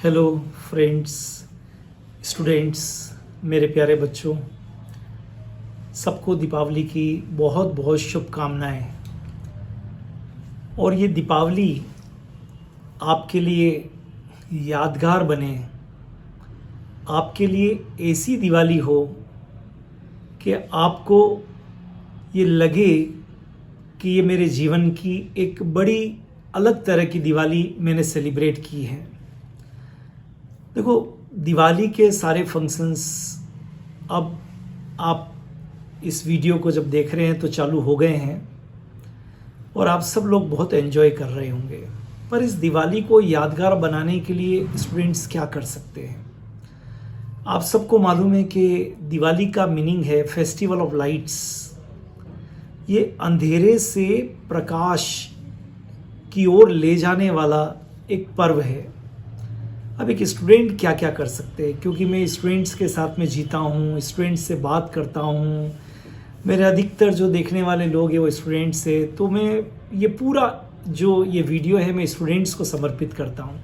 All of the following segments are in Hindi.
हेलो फ्रेंड्स, स्टूडेंट्स, मेरे प्यारे बच्चों, सबको दीपावली की बहुत बहुत शुभकामनाएं। और ये दीपावली आपके लिए यादगार बने, आपके लिए ऐसी दिवाली हो कि आपको ये लगे कि ये मेरे जीवन की एक बड़ी अलग तरह की दिवाली मैंने सेलिब्रेट की है। देखो, दिवाली के सारे फंक्शंस अब आप इस वीडियो को जब देख रहे हैं तो चालू हो गए हैं और आप सब लोग बहुत एंजॉय कर रहे होंगे। पर इस दिवाली को यादगार बनाने के लिए स्टूडेंट्स क्या कर सकते हैं? आप सबको मालूम है कि दिवाली का मीनिंग है फेस्टिवल ऑफ लाइट्स। ये अंधेरे से प्रकाश की ओर ले जाने वाला एक पर्व है। अब एक स्टूडेंट क्या क्या कर सकते हैं, क्योंकि मैं स्टूडेंट्स के साथ में जीता हूँ, स्टूडेंट्स से बात करता हूँ, मेरे अधिकतर जो देखने वाले लोग हैं वो स्टूडेंट्स है, तो मैं ये पूरा जो ये वीडियो है मैं स्टूडेंट्स को समर्पित करता हूँ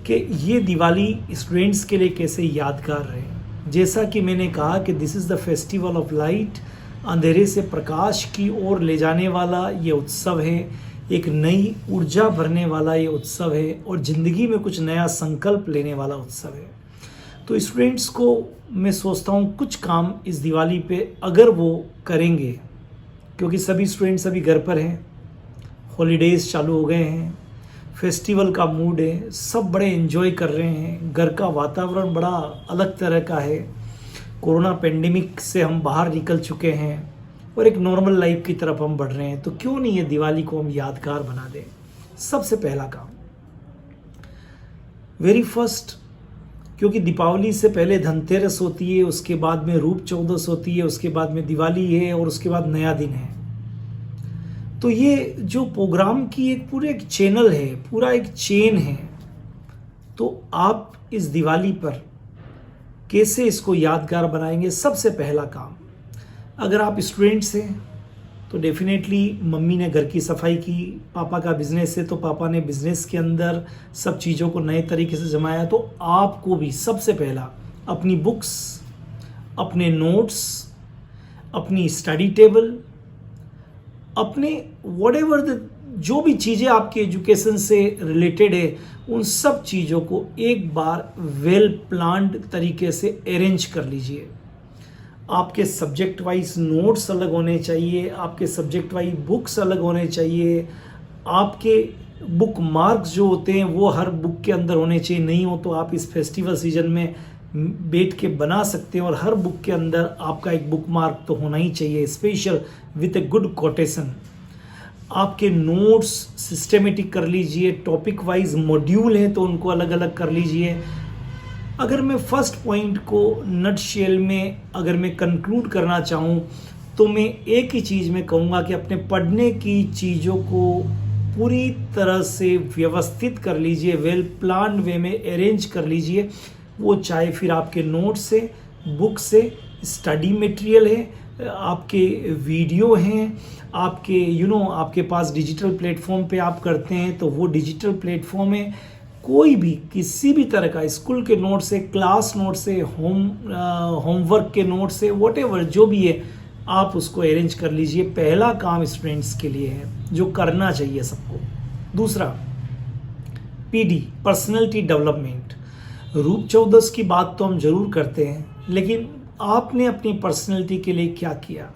कि ये दिवाली स्टूडेंट्स के लिए कैसे यादगार रहे। जैसा कि मैंने कहा कि this is the festival of light, अंधेरे से प्रकाश की ओर ले जाने वाला ये उत्सव है, एक नई ऊर्जा भरने वाला ये उत्सव है और ज़िंदगी में कुछ नया संकल्प लेने वाला उत्सव है। तो स्टूडेंट्स को मैं सोचता हूँ कुछ काम इस दिवाली पे अगर वो करेंगे, क्योंकि सभी स्टूडेंट्स अभी घर पर हैं, हॉलीडेज़ चालू हो गए हैं, फेस्टिवल का मूड है, सब बड़े एंजॉय कर रहे हैं, घर का वातावरण बड़ा अलग तरह का है, कोरोना पेंडेमिक से हम बाहर निकल चुके हैं और एक नॉर्मल लाइफ की तरफ हम बढ़ रहे हैं। तो क्यों नहीं ये दिवाली को हम यादगार बना दें? सबसे पहला काम, वेरी फर्स्ट, क्योंकि दीपावली से पहले धनतेरस होती है, उसके बाद में रूप चौदस होती है, उसके बाद में दिवाली है और उसके बाद नया दिन है। तो ये जो प्रोग्राम की एक पूरे एक चैनल है, पूरा एक चेन है। तो आप इस दिवाली पर कैसे इसको यादगार बनाएंगे? सबसे पहला काम, अगर आप स्टूडेंट्स हैं तो डेफिनेटली मम्मी ने घर की सफाई की, पापा का बिजनेस है तो पापा ने बिजनेस के अंदर सब चीज़ों को नए तरीके से जमाया। तो आपको भी सबसे पहला अपनी बुक्स, अपने नोट्स, अपनी स्टडी टेबल, अपने व्हाटएवर जो भी चीज़ें आपके एजुकेशन से रिलेटेड है, उन सब चीज़ों को एक बार वेल प्लान्ड तरीके से अरेंज कर लीजिए। आपके सब्जेक्ट वाइज नोट्स अलग होने चाहिए, आपके सब्जेक्ट वाइज बुक्स अलग होने चाहिए, आपके बुक मार्क्स जो होते हैं वो हर बुक के अंदर होने चाहिए। नहीं हो तो आप इस फेस्टिवल सीजन में बैठ के बना सकते हैं और हर बुक के अंदर आपका एक बुक मार्क तो होना ही चाहिए, special with a good quotation. आपके नोट्स सिस्टमेटिक कर लीजिए, टॉपिक वाइज मॉड्यूल हैं तो उनको अलग अलग कर लीजिए। अगर मैं फर्स्ट पॉइंट को नटशेल में अगर मैं कंक्लूड करना चाहूँ तो मैं एक ही चीज़ में कहूँगा कि अपने पढ़ने की चीज़ों को पूरी तरह से व्यवस्थित कर लीजिए, वेल प्लान्ड वे में अरेंज कर लीजिए। वो चाहे फिर आपके नोट्स से, बुक से, स्टडी मटेरियल है, आपके वीडियो हैं, आपके आपके पास डिजिटल प्लेटफॉर्म पे आप करते हैं तो वो डिजिटल प्लेटफॉर्म है। कोई भी किसी भी तरह का स्कूल के नोट से, क्लास नोट से, होमवर्क के नोट से, व्हाटएवर जो भी है आप उसको अरेंज कर लीजिए। पहला काम स्टूडेंट्स के लिए है जो करना चाहिए सबको। दूसरा, पीडी, पर्सनैलिटी डेवलपमेंट। रूप चौदस की बात तो हम जरूर करते हैं, लेकिन आपने अपनी पर्सनैलिटी के लिए क्या किया?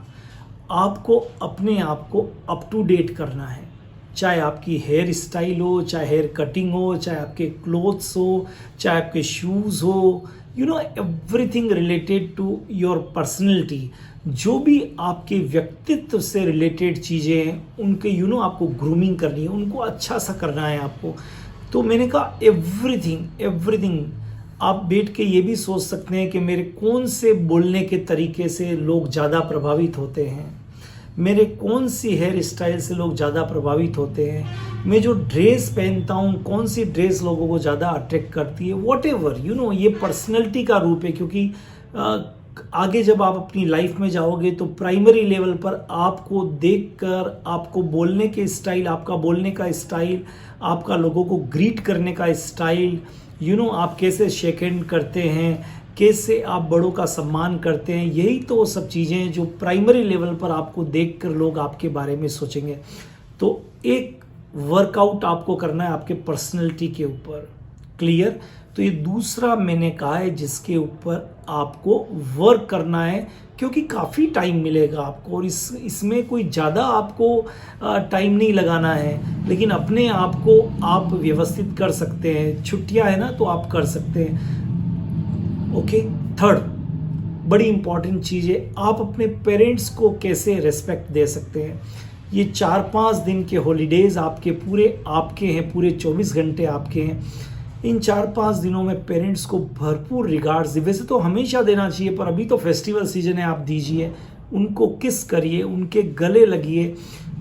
आपको अपने आप को अप टू डेट करना है, चाहे आपकी हेयर स्टाइल हो, चाहे हेयर कटिंग हो, चाहे आपके क्लोथ्स हो, चाहे आपके शूज़ हो, everything related to your personality. जो भी आपके व्यक्तित्व से रिलेटेड चीज़ें हैं उनके आपको ग्रूमिंग करनी है, उनको अच्छा सा करना है आपको। तो मैंने कहा एवरीथिंग आप बैठ के ये भी सोच सकते हैं कि मेरे कौन से बोलने के तरीके से लोग ज़्यादा प्रभावित होते हैं, मेरे कौन सी हेयर स्टाइल से लोग ज़्यादा प्रभावित होते हैं, मैं जो ड्रेस पहनता हूँ कौन सी ड्रेस लोगों को ज़्यादा अट्रैक्ट करती है, व्हाटएवर ये पर्सनैलिटी का रूप है। क्योंकि आगे जब आप अपनी लाइफ में जाओगे तो प्राइमरी लेवल पर आपको देखकर आपको बोलने के स्टाइल, आपका बोलने का स्टाइल, आपका लोगों को ग्रीट करने का स्टाइल, आप कैसे शेक हैंड करते हैं, कैसे आप बड़ों का सम्मान करते हैं, यही तो वो सब चीज़ें हैं जो प्राइमरी लेवल पर आपको देखकर लोग आपके बारे में सोचेंगे। तो एक वर्कआउट आपको करना है आपके पर्सनैलिटी के ऊपर, क्लियर। तो ये दूसरा मैंने कहा है जिसके ऊपर आपको वर्क करना है, क्योंकि काफ़ी टाइम मिलेगा आपको, और इसमें कोई ज़्यादा आपको टाइम नहीं लगाना है, लेकिन अपने आप को आप व्यवस्थित कर सकते हैं। छुट्टियां है ना, तो आप कर सकते हैं। ओके। थर्ड बड़ी इंपॉर्टेंट चीज़ है, आप अपने पेरेंट्स को कैसे रेस्पेक्ट दे सकते हैं। ये 4-5 दिन के हॉलीडेज़ आपके हैं, पूरे 24 घंटे आपके हैं। इन 4-5 दिनों में पेरेंट्स को भरपूर रिगार्ड्स, वैसे तो हमेशा देना चाहिए, पर अभी तो फेस्टिवल सीजन है, आप दीजिए। उनको किस करिए, उनके गले लगिए,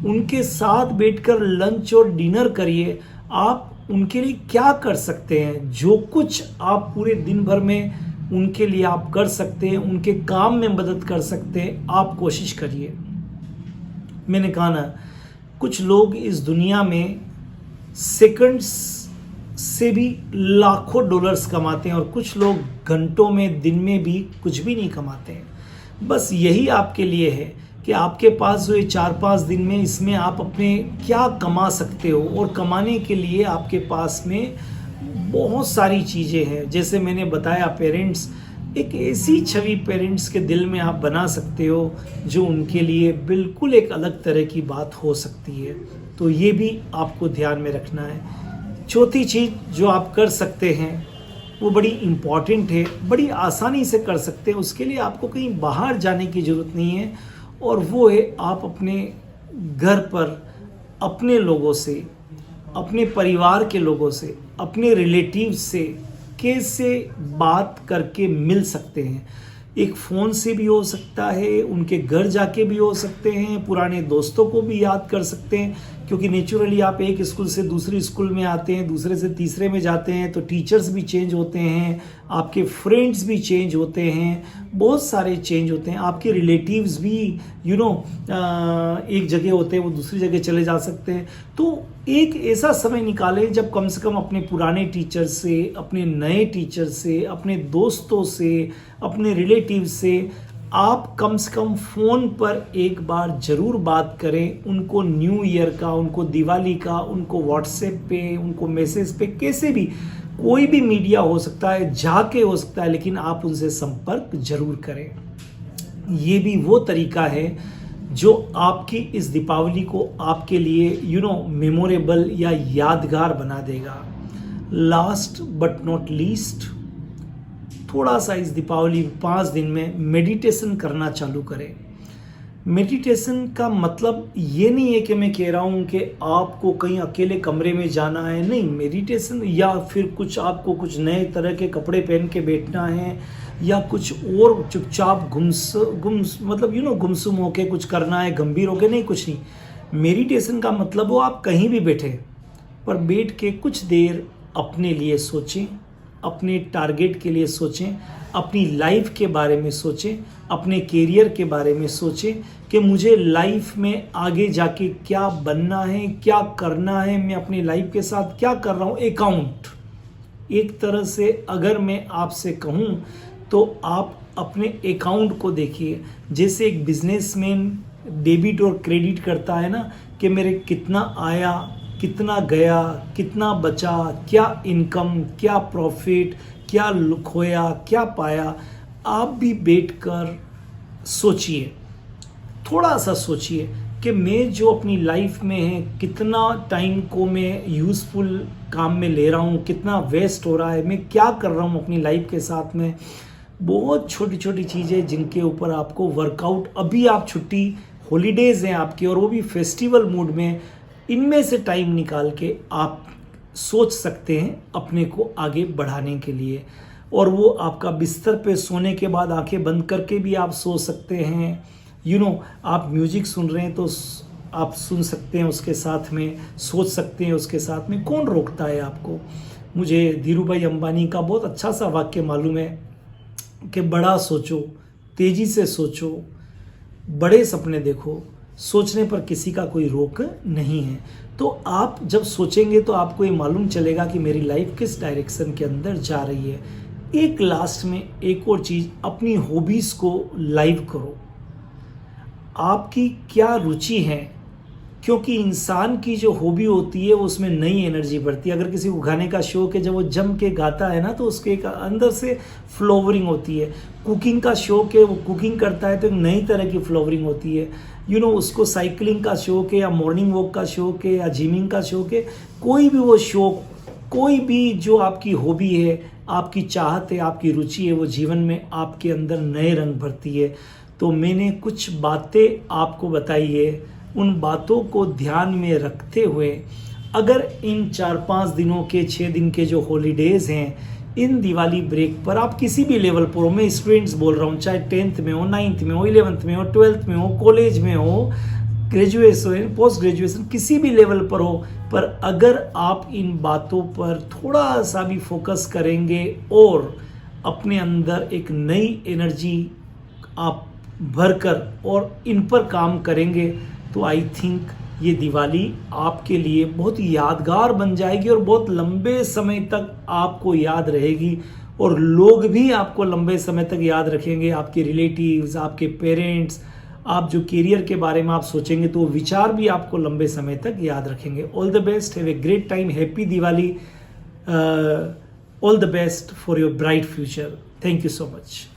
उनके साथ बैठकर लंच और डिनर करिए। आप उनके लिए क्या कर सकते हैं, जो कुछ आप पूरे दिन भर में उनके लिए आप कर सकते हैं, उनके काम में मदद कर सकते हैं, आप कोशिश करिए। मैंने कहा ना, कुछ लोग इस दुनिया में सेकंड्स से भी लाखों डॉलर्स कमाते हैं, और कुछ लोग घंटों में, दिन में भी कुछ भी नहीं कमाते हैं। बस यही आपके लिए है कि आपके पास जो ये 4-5 दिन में, इसमें आप अपने क्या कमा सकते हो, और कमाने के लिए आपके पास में बहुत सारी चीज़ें हैं। जैसे मैंने बताया, पेरेंट्स, एक ऐसी छवि पेरेंट्स के दिल में आप बना सकते हो जो उनके लिए बिल्कुल एक अलग तरह की बात हो सकती है। तो ये भी आपको ध्यान में रखना है। चौथी चीज़ जो आप कर सकते हैं वो बड़ी इम्पॉर्टेंट है, बड़ी आसानी से कर सकते हैं, उसके लिए आपको कहीं बाहर जाने की ज़रूरत नहीं है, और वो है आप अपने घर पर अपने लोगों से, अपने परिवार के लोगों से, अपने रिलेटिव्स से कैसे बात करके मिल सकते हैं। एक फ़ोन से भी हो सकता है, उनके घर जाके भी हो सकते हैं, पुराने दोस्तों को भी याद कर सकते हैं, क्योंकि नेचुरली आप एक स्कूल से दूसरी स्कूल में आते हैं, दूसरे से तीसरे में जाते हैं, तो टीचर्स भी चेंज होते हैं, आपके फ्रेंड्स भी चेंज होते हैं, बहुत सारे चेंज होते हैं। आपके रिलेटिव्स भी एक जगह होते हैं, वो दूसरी जगह चले जा सकते हैं। तो एक ऐसा समय निकालें जब कम से कम अपने पुराने टीचर से, अपने नए टीचर से, अपने दोस्तों से, अपने रिलेटिव से आप कम से कम फ़ोन पर एक बार ज़रूर बात करें। उनको न्यू ईयर का, उनको दिवाली का, उनको व्हाट्सएप पे, उनको मैसेज पे, कैसे भी, कोई भी मीडिया हो सकता है, जाके हो सकता है, लेकिन आप उनसे संपर्क जरूर करें। ये भी वो तरीका है जो आपकी इस दीपावली को आपके लिए मेमोरेबल या यादगार बना देगा। लास्ट बट नॉट लीस्ट, थोड़ा सा इस दीपावली 5 दिन में मेडिटेशन करना चालू करें। मेडिटेशन का मतलब ये नहीं है कि मैं कह रहा हूँ कि आपको कहीं अकेले कमरे में जाना है, नहीं। मेडिटेशन या फिर आपको कुछ नए तरह के कपड़े पहन के बैठना है, या कुछ और चुपचाप गुमसुम होके कुछ करना है, गंभीर होके, नहीं, कुछ नहीं। मेडिटेशन का मतलब वो आप कहीं भी बैठे, पर बैठ के कुछ देर अपने लिए सोचें, अपने टारगेट के लिए सोचें, अपनी लाइफ के बारे में सोचें, अपने कैरियर के बारे में सोचें कि मुझे लाइफ में आगे जाके क्या बनना है, क्या करना है, मैं अपनी लाइफ के साथ क्या कर रहा हूँ। अकाउंट, एक तरह से अगर मैं आपसे कहूँ तो आप अपने अकाउंट को देखिए। जैसे एक बिजनेसमैन डेबिट और क्रेडिट करता है ना, कि मेरे कितना आया, कितना गया, कितना बचा, क्या इनकम, क्या प्रॉफिट, क्या खोया, क्या पाया। आप भी बैठकर सोचिए, थोड़ा सा सोचिए कि मैं जो अपनी लाइफ में है, कितना टाइम को मैं यूज़फुल काम में ले रहा हूँ, कितना वेस्ट हो रहा है, मैं क्या कर रहा हूँ अपनी लाइफ के साथ में। बहुत छोटी छोटी चीज़ें जिनके ऊपर आपको वर्कआउट, अभी आप छुट्टी, हॉलीडेज़ हैं आपके, और वो भी फेस्टिवल मूड में, इनमें से टाइम निकाल के आप सोच सकते हैं अपने को आगे बढ़ाने के लिए। और वो आपका बिस्तर पे सोने के बाद आंखें बंद करके भी आप सो सकते हैं। आप म्यूजिक सुन रहे हैं तो आप सुन सकते हैं, उसके साथ में सोच सकते हैं, उसके साथ में। कौन रोकता है आपको। मुझे धीरूभाई अंबानी का बहुत अच्छा सा वाक्य मालूम है कि बड़ा सोचो, तेज़ी से सोचो, बड़े सपने देखो, सोचने पर किसी का कोई रोक नहीं है। तो आप जब सोचेंगे तो आपको ये मालूम चलेगा कि मेरी लाइफ किस डायरेक्शन के अंदर जा रही है। एक लास्ट में एक और चीज़, अपनी हॉबीज़ को लाइव करो। आपकी क्या रुचि है, क्योंकि इंसान की जो हॉबी होती है उसमें नई एनर्जी बढ़ती है। अगर किसी को गाने का शौक है, जब वो जम के गाता है ना तो उसके एक अंदर से फ्लोवरिंग होती है। कुकिंग का शौक है, वो कुकिंग करता है तो एक नई तरह की फ्लोवरिंग होती है। उसको साइकिलिंग का शौक है या मॉर्निंग वॉक का शौक है या जिमिंग का शौक है, कोई भी वो शौक, कोई भी जो आपकी हॉबी है, आपकी चाहत है, आपकी रुचि है, वो जीवन में आपके अंदर नए रंग भरती है। तो मैंने कुछ बातें आपको बताई है, उन बातों को ध्यान में रखते हुए अगर इन 4-5 दिनों के 6 दिन के जो हॉलीडेज़ हैं, इन दिवाली ब्रेक पर आप किसी भी लेवल पर हो, मैं स्टूडेंट्स बोल रहा हूँ, चाहे 10th में हो, 9th में हो, 11th में हो, 12th में हो, कॉलेज में हो, ग्रेजुएशन, पोस्ट ग्रेजुएशन, किसी भी लेवल पर हो, पर अगर आप इन बातों पर थोड़ा सा भी फोकस करेंगे और अपने अंदर एक नई एनर्जी आप भरकर और इन पर काम करेंगे तो आई थिंक ये दिवाली आपके लिए बहुत यादगार बन जाएगी और बहुत लंबे समय तक आपको याद रहेगी और लोग भी आपको लंबे समय तक याद रखेंगे। आपके रिलेटिव्स, आपके पेरेंट्स, आप जो करियर के बारे में आप सोचेंगे तो वो विचार भी आपको लंबे समय तक याद रखेंगे। All the best, have a great time, happy Diwali, all the best for your bright future. Thank you so much.